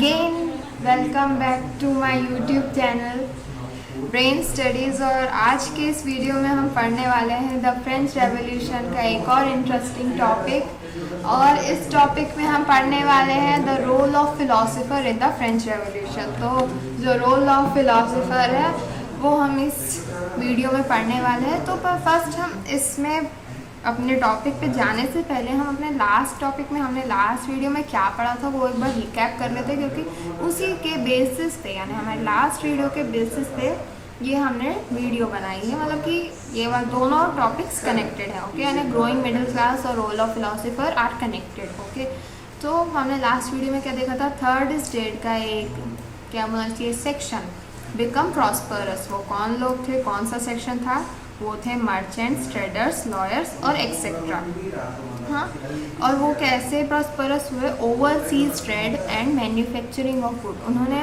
Again welcome back to my YouTube channel brain studies. और आज के इस वीडियो में हम पढ़ने वाले हैं द फ्रेंच रेवोल्यूशन का एक और इंटरेस्टिंग टॉपिक। और इस टॉपिक में हम पढ़ने वाले हैं the role of philosopher in the French revolution. तो जो रोल ऑफ फिलोसोफर है वो हम इस वीडियो में पढ़ने वाले हैं। तो फर्स्ट हम इसमें अपने टॉपिक पे जाने से पहले हम अपने लास्ट टॉपिक में हमने लास्ट वीडियो में क्या पढ़ा था वो एक बार रिकैप कर लेते हैं, क्योंकि उसी के बेसिस पे यानी हमारे लास्ट वीडियो के बेसिस पे ये हमने वीडियो बनाई है। मतलब कि ये दोनों टॉपिक्स कनेक्टेड है। ओके, यानी ग्रोइंग मिडिल क्लास और role of philosopher are connected. Okay, तो हमने लास्ट वीडियो में क्या देखा था, थर्ड स्टेट का एक क्या बोलना चाहिए सेक्शन, बिकम प्रॉस्परस। वो कौन लोग थे, कौन सा सेक्शन था, वो थे मर्चेंट्स, ट्रेडर्स, लॉयर्स और एक्सेट्रा। हाँ, और वो कैसे प्रॉस्परस हुए, overseas trade and manufacturing of food. उन्होंने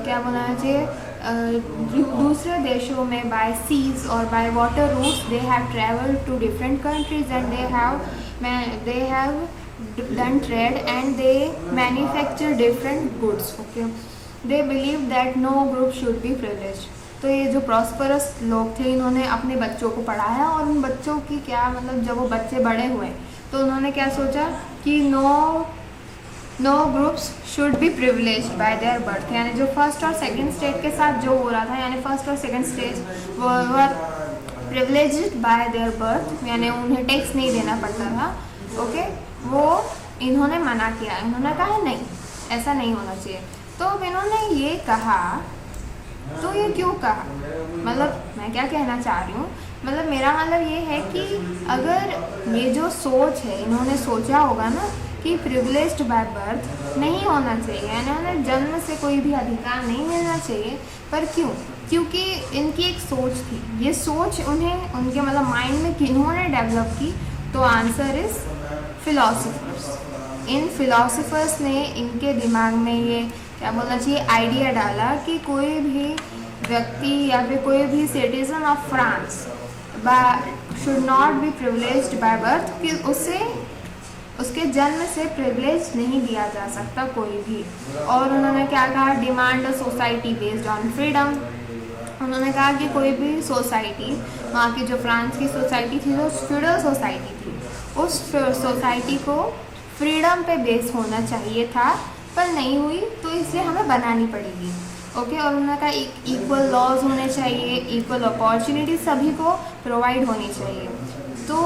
क्या बोलना चाहिए, दूसरे देशों में बाय सीज और by water routes they have travelled to different countries and they have done trade and they manufacture different goods. Okay, they believe that no group should be privileged. तो ये जो प्रॉस्परस लोग थे इन्होंने अपने बच्चों को पढ़ाया और उन बच्चों की क्या मतलब जब वो बच्चे बड़े हुए तो उन्होंने क्या सोचा कि no groups should be privileged by their birth. यानी जो फर्स्ट और सेकंड स्टेट के साथ जो हो रहा था, यानी फर्स्ट और सेकंड स्टेज वो प्रिविलेज्ड बाय देयर बर्थ, यानी उन्हें टैक्स नहीं देना पड़ता था। ओके, वो इन्होंने मना किया। इन्होंने कहा नहीं, ऐसा नहीं होना चाहिए। तो अब इन्होंने ये कहा, तो ये क्यों कहा, मतलब मैं क्या कहना चाह रही हूँ, मतलब मेरा मतलब ये है कि अगर ये जो सोच है इन्होंने सोचा होगा ना कि प्रिविलेज्ड बाय बर्थ नहीं होना चाहिए, यानी उन्हें जन्म से कोई भी अधिकार नहीं मिलना चाहिए। पर क्यों? क्योंकि इनकी एक सोच थी। ये सोच उन्हें उनके मतलब माइंड में किन्होंने डेवलप की, तो आंसर इज फिलोसोफर्स। इन फिलोसोफर्स ने इनके दिमाग में ये क्या बोलना चाहिए आइडिया डाला कि कोई भी व्यक्ति या फिर कोई भी citizen of France should not be privileged by birth, कि उसे उसके जन्म से प्रिविलेज नहीं दिया जा सकता कोई भी। और उन्होंने क्या कहा, demand a society based on freedom. उन्होंने कहा कि कोई भी सोसाइटी, वहाँ की जो फ्रांस की सोसाइटी थी जो फ्यूडल सोसाइटी थी, उस सोसाइटी को फ्रीडम पे बेस होना चाहिए था, पर नहीं हुई तो इसलिए हमें बनानी पड़ेगी। ओके, और उन्होंने कहा इक्वल लॉज होने चाहिए, इक्वल अपॉर्चुनिटी सभी को प्रोवाइड होनी चाहिए। तो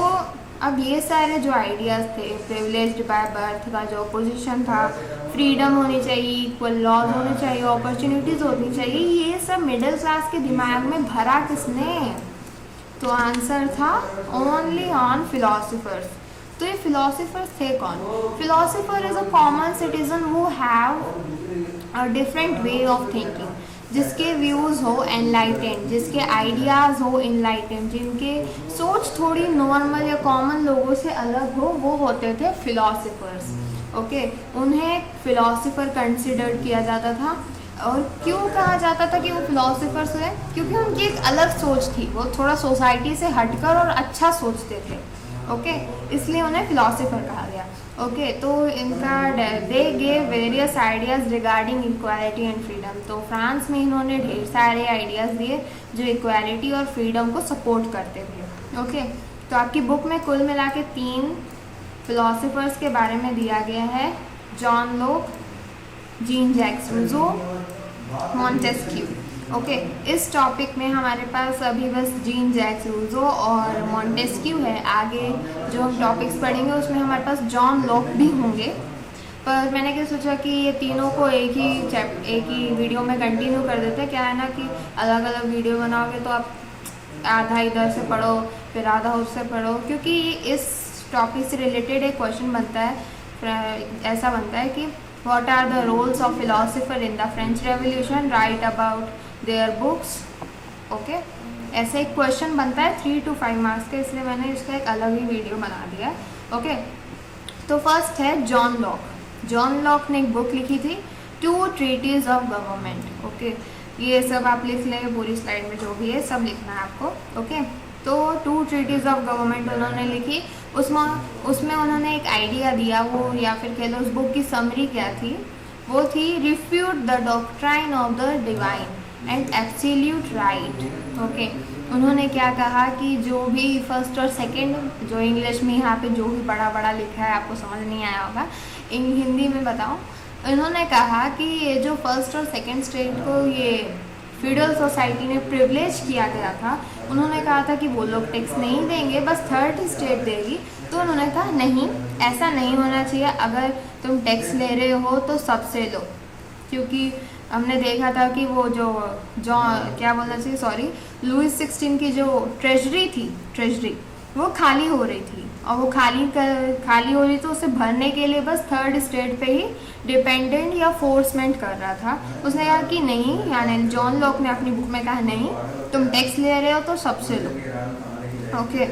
अब ये सारे जो आइडियाज़ थे, प्रिविलेज्ड बाय बर्थ का जो पोजीशन था, फ्रीडम होनी चाहिए, इक्वल लॉज होने चाहिए, अपॉर्चुनिटीज़ होनी चाहिए, ये सब मिडिल क्लास के दिमाग में भरा किसने? तो आंसर था ओनली ऑन फिलोसोफर्स। तो ये फिलोसोफर्स थे कौन? Philosopher is a common citizen who have a different way of thinking, जिसके व्यूज़ हो एनलाइटेंड, जिसके आइडियाज़ हो एनलाइटेंड, जिनके सोच थोड़ी नॉर्मल या कॉमन लोगों से अलग हो, वो होते थे फिलोसोफर्स। ओके, उन्हें फिलोसोफर कंसिडर किया जाता था। और क्यों कहा जाता था कि वो फिलोसोफर्स हुए? क्योंकि उनकी एक अलग सोच थी, वो थोड़ा सोसाइटी से हटकर और अच्छा सोचते थे। ओके, इसलिए उन्हें फिलोसोफर कहा गया। ओके, तो इनका they gave various ideas regarding equality and freedom. तो फ्रांस में इन्होंने ढेर सारे आइडियाज़ दिए जो इक्वालिटी और फ्रीडम को सपोर्ट करते थे। ओके, तो आपकी बुक में कुल मिला के 3 फिलोसोफर्स के बारे में दिया गया है, John Locke, Jean Jacques Rousseau, Montesquieu. Okay, इस टॉपिक में हमारे पास अभी बस जीन जैक्स रूसो और मॉन्टेस्क्यू है। आगे जो हम टॉपिक्स पढ़ेंगे उसमें हमारे पास जॉन लॉक भी होंगे। पर मैंने क्या सोचा कि ये तीनों को एक ही वीडियो में कंटिन्यू कर देते हैं। क्या है ना कि अलग अलग वीडियो बनाओगे तो आप आधा इधर से पढ़ो फिर आधा उससे पढ़ो, क्योंकि इस टॉपिक से रिलेटेड एक क्वेश्चन बनता है, ऐसा बनता है कि what are the roles of philosopher in the French revolution, right about their books. Okay, ऐसे एक क्वेश्चन बनता है 3 to 5 मार्क्स का, इसलिए मैंने इसका एक अलग ही वीडियो बना दिया। ओके, तो फर्स्ट है जॉन लॉक। जॉन लॉक ने एक बुक लिखी थी, 2 ट्रीटीज ऑफ गवर्नमेंट। ओके, ये सब आप लिख लें, पूरी स्लाइड में जो भी है सब लिखना है आपको। ओके, तो 2 ट्रीटीज ऑफ गवर्नमेंट उन्होंने लिखी। उसमें उन्होंने एक आइडिया दिया, वो या फिर कह लो उस बुक की समरी क्या थी वो थी refute the doctrine of the divine and absolute right. Okay, उन्होंने क्या कहा कि जो भी फर्स्ट और सेकंड, जो इंग्लिश में यहाँ पे जो भी बड़ा बड़ा लिखा है आपको समझ नहीं आया होगा, इन हिंदी में बताऊँ। इन्होंने कहा कि ये जो फर्स्ट और सेकंड स्टेट को ये फ्यूडल सोसाइटी ने प्रिविलेज किया गया था, उन्होंने कहा था कि वो लोग टैक्स नहीं देंगे, बस थर्ड स्टेट देगी। तो उन्होंने कहा नहीं, ऐसा नहीं होना चाहिए, अगर तुम टैक्स ले रहे हो तो सबसे लो, क्योंकि हमने देखा था कि वो जो क्या बोलना चाहिए, सॉरी, लुइस 16 की जो ट्रेजरी वो खाली हो रही थी, और वो खाली हो रही, तो उसे भरने के लिए बस थर्ड स्टेट पे ही डिपेंडेंट या फोर्समेंट कर रहा था। उसने कहा कि नहीं, यानी जॉन लॉक ने अपनी बुक में कहा नहीं, तुम टैक्स ले रहे हो तो सबसे लो। ओके,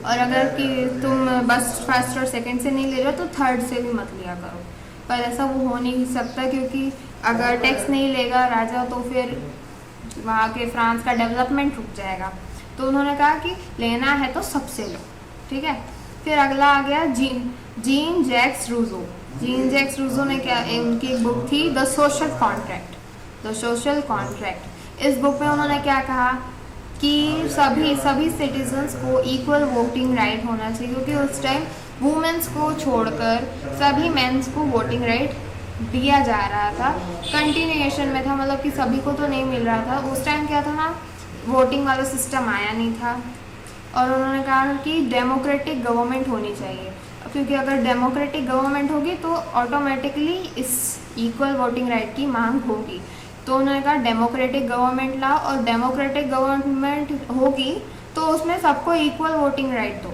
और अगर कि तुम बस फर्स्ट और सेकंड से नहीं ले रहे हो तो थर्ड से भी मत लिया करो। पर ऐसा वो हो नहीं सकता, क्योंकि अगर टैक्स नहीं लेगा राजा तो फिर वहाँ के फ्रांस का डेवलपमेंट रुक जाएगा। तो उन्होंने कहा कि लेना है तो सबसे लो, ठीक है। फिर अगला आ गया Jean Jacques Rousseau. Jean Jacques Rousseau ने क्या, उनकी एक बुक थी द सोशल कॉन्ट्रैक्ट। इस बुक में उन्होंने क्या कहा कि सभी सिटीजन्स को इक्वल वोटिंग राइट होना चाहिए, क्योंकि उस टाइम वुमेन्स को छोड़कर सभी मेंस को वोटिंग राइट दिया जा रहा था। कंटिन्यूएशन में था, मतलब कि सभी को तो नहीं मिल रहा था। उस टाइम क्या था ना, वोटिंग वाला सिस्टम आया नहीं था। और उन्होंने कहा कि डेमोक्रेटिक गवर्नमेंट होनी चाहिए, क्योंकि अगर डेमोक्रेटिक गवर्नमेंट होगी तो ऑटोमेटिकली इस इक्वल वोटिंग राइट की मांग होगी। तो उन्होंने कहा डेमोक्रेटिक गवर्नमेंट लाओ, और डेमोक्रेटिक गवर्नमेंट होगी तो उसमें सबको इक्वल वोटिंग राइट दो,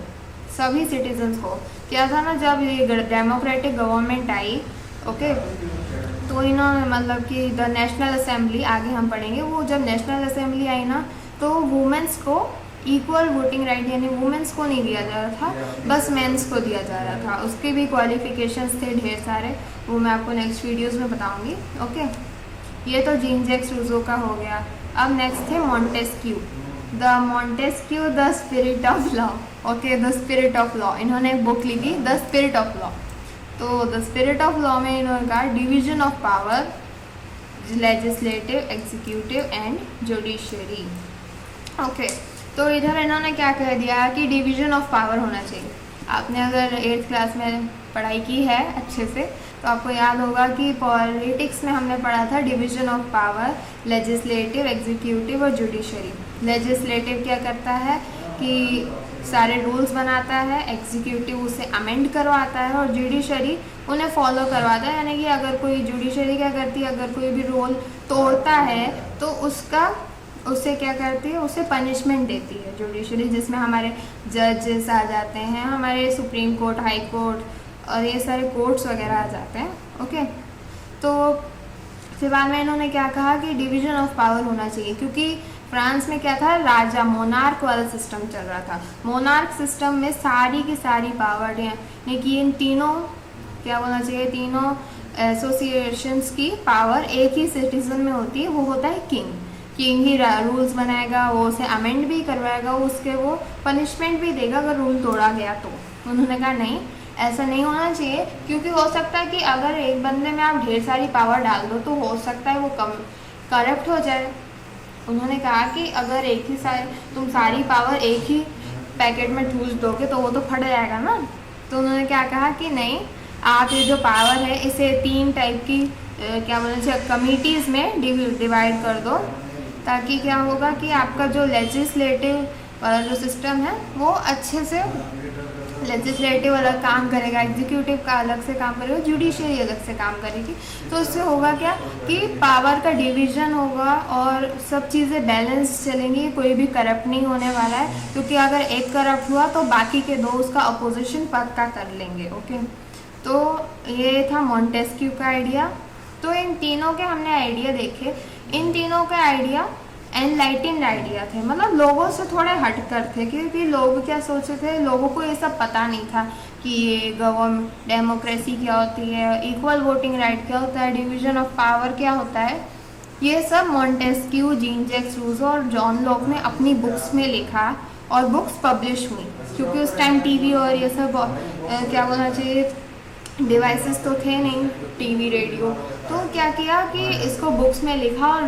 सभी सिटीजन्स को। क्या था ना, जब ये डेमोक्रेटिक गवर्नमेंट आई, ओके, तो इन्होंने मतलब कि द नेशनल असेंबली, आगे हम पढ़ेंगे, वो जब नेशनल असेंबली आई ना, तो वुमेन्स को इक्वल वोटिंग राइट, यानी वुमेन्स को नहीं दिया जा रहा था, बस मेंस को दिया जा रहा था। उसके भी क्वालिफिकेशंस थे ढेर सारे, वो मैं आपको नेक्स्ट वीडियोस में बताऊंगी। ओके, ये तो जीन जैक्स रूसो का हो गया। अब नेक्स्ट थे Montesquieu, the spirit of law. Okay, the spirit of law, इन्होंने एक बुक लिखी द स्पिरिट ऑफ लॉ। तो द स्पिरिट ऑफ लॉ में इन्होंने कहा division of power, legislative, executive and judiciary. Okay, तो इधर इन्होंने क्या कह दिया कि डिवीजन ऑफ पावर होना चाहिए। आपने अगर 8th क्लास में पढ़ाई की है अच्छे से, तो आपको याद होगा कि पॉलिटिक्स में हमने पढ़ा था division of power, legislative, executive और जुडिशरी। लेजिस्लेटिव क्या करता है कि सारे रूल्स बनाता है, एग्जीक्यूटिव उसे अमेंड करवाता है, और जुडिशरी उन्हें फॉलो करवाता है। यानी कि अगर कोई जुडिशरी क्या करती है, अगर कोई भी रूल तोड़ता है तो उसे क्या करती है, उसे पनिशमेंट देती है जुडिशरी, जिसमें हमारे जजेस आ जाते हैं, हमारे सुप्रीम कोर्ट, हाई कोर्ट और ये सारे कोर्ट्स वगैरह आ जाते हैं। ओके, तो फिर बाद में इन्होंने क्या कहा कि डिवीजन ऑफ पावर होना चाहिए, क्योंकि फ्रांस में क्या था, राजा मोनार्क वाला सिस्टम चल रहा था। मोनार्क सिस्टम में सारी की सारी पावर, यानी कि इन तीनों, क्या बोलना चाहिए, तीनों एसोसिएशंस की पावर एक ही सिटीजन में होती है, वो होता है किंग ही रूल्स बनाएगा, वो उसे अमेंड भी करवाएगा, उसके वो पनिशमेंट भी देगा अगर रूल तोड़ा गया तो। उन्होंने कहा नहीं, ऐसा नहीं होना चाहिए, क्योंकि हो सकता है कि अगर एक बंदे में आप ढेर सारी पावर डाल दो तो हो सकता है वो करप्ट हो जाए। उन्होंने कहा कि अगर तुम सारी पावर एक ही पैकेट में ठूस दोगे तो वो तो फट जाएगा ना। तो उन्होंने क्या कहा कि नहीं, आप ये जो पावर है इसे 3 टाइप की क्या बोलना चाहिए कमिटीज़ में डिवाइड कर दो, ताकि क्या होगा कि आपका जो लेजिस्लेटिव वाला जो सिस्टम है वो अच्छे से लेजिस्लेटिव अलग काम करेगा, एग्जीक्यूटिव का अलग से काम करेगा, जुडिशरी अलग से काम करेगी। तो इससे होगा क्या कि पावर का डिवीज़न होगा और सब चीज़ें बैलेंस चलेंगी, कोई भी करप्ट नहीं होने वाला है, क्योंकि अगर एक करप्ट हुआ तो बाकी के 2 उसका अपोजिशन पक्का कर लेंगे। ओके, तो ये था मॉन्टेस्क्यू का आइडिया। तो इन तीनों के हमने आइडिया देखे, इन तीनों के आइडिया एनलाइटेंड आइडिया थे, मतलब लोगों से थोड़े हट कर थे, क्योंकि लोग क्या सोचते थे, लोगों को ये सब पता नहीं था कि ये गवर्नमेंट डेमोक्रेसी क्या होती है, इक्वल वोटिंग राइट क्या होता है, डिवीजन ऑफ पावर क्या होता है। ये सब मॉन्टेस्क्यू, जीन जैक्स रूसो और जॉन लॉक ने अपनी बुक्स में लिखा और बुक्स पब्लिश हुई, क्योंकि उस टाइम टीवी और ये सब क्या बोलना चाहिए डिवाइसेस तो थे नहीं, टीवी, रेडियो, तो क्या किया कि इसको बुक्स में लिखा और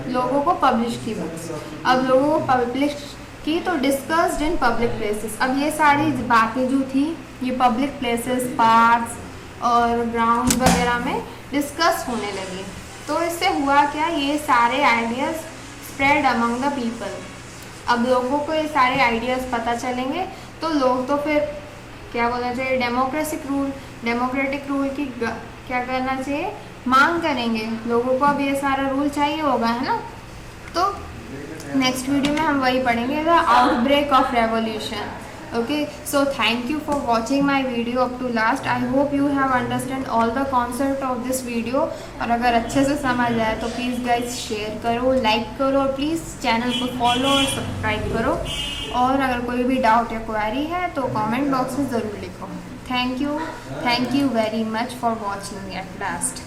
लोगों को पब्लिश की बुक्स। अब लोगों को पब्लिश की तो डिस्कस्ड इन पब्लिक प्लेसेस। अब ये सारी बातें जो थी ये पब्लिक प्लेसेस, पार्क्स और ग्राउंड वगैरह में डिस्कस होने लगी। तो इससे हुआ क्या, ये सारे ideas spread among the people. अब लोगों को ये सारे आइडियाज़ पता चलेंगे तो लोग तो फिर क्या बोलना चाहिए, डेमोक्रेटिक रूल की क्या करना चाहिए, मांग करेंगे। लोगों को अब ये सारा रूल चाहिए होगा, है ना। तो नेक्स्ट वीडियो में हम वही पढ़ेंगे, the outbreak of revolution. Okay, so thank you for watching my video up to last. I hope you have understand all the concept of this video. और अगर अच्छे से समझ आए तो प्लीज़ गाइज शेयर करो, लाइक करो और प्लीज़ चैनल को फॉलो और सब्सक्राइब करो। और अगर कोई भी डाउट या क्वेरी है तो कमेंट बॉक्स में ज़रूर लिखो। Thank you very much for watching at last.